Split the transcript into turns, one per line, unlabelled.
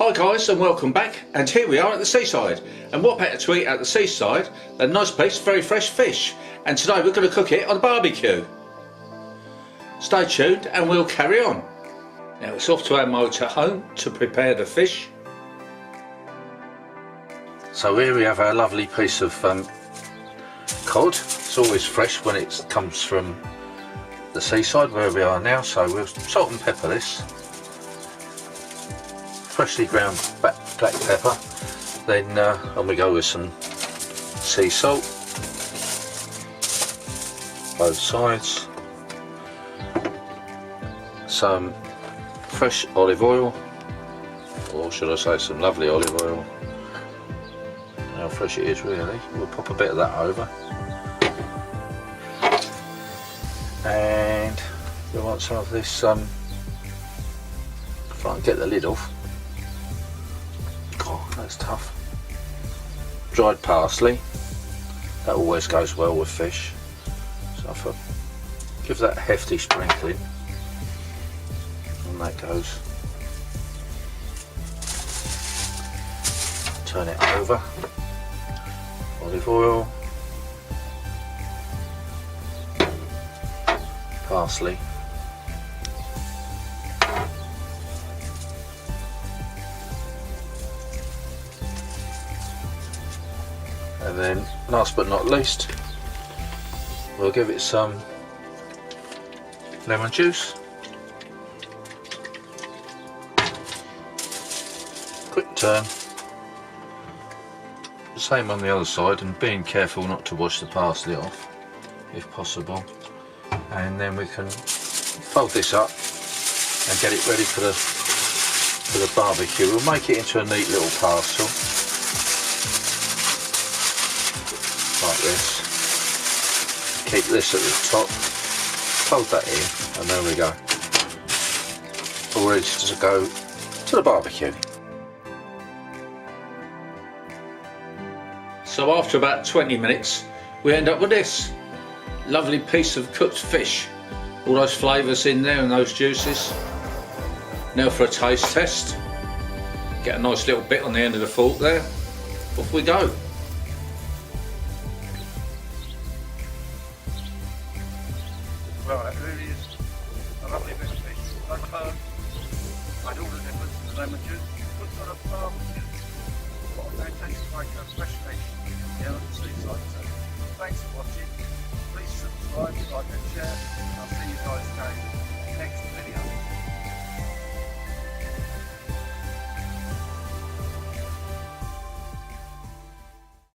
Hi guys and welcome back, and here we are at the seaside, and what better to eat at the seaside than a nice piece of very fresh fish, and today we're going to cook it on a barbecue. Stay tuned and we'll carry on. Now it's off to our motorhome to prepare the fish. So here we have our lovely piece of cod. It's always fresh when it comes from the seaside where we are now, so we'll salt and pepper this. Freshly ground black pepper, then on we go with some sea salt, both sides, some fresh olive oil, or should I say some lovely olive oil. How fresh it is really. We'll pop a bit of that over, and we want some of this, try and get the lid off. That's tough. Dried parsley, that always goes well with fish, so if I give that a hefty sprinkling, and that goes. Turn it over, olive oil, parsley, and then last but not least we'll give it some lemon juice. Quick turn, same on the other side, and being careful not to wash the parsley off if possible, and then we can fold this up and get it ready for the barbecue. We'll make it into a neat little parcel like this. Keep this at the top, fold that in, and there we go, all ready to go to the barbecue. So after about 20 minutes we end up with this lovely piece of cooked fish, all those flavours in there and those juices. Now for a taste test, get a nice little bit on the end of the fork there, off we go.
Well, it really is a lovely bit of fish. Like I do all the difference to the lemon juice. Good sort of barbecue. It tastes like a fresh fish here at the seaside. So thanks for watching. Please subscribe, like and share. I'll see you guys again in the next video.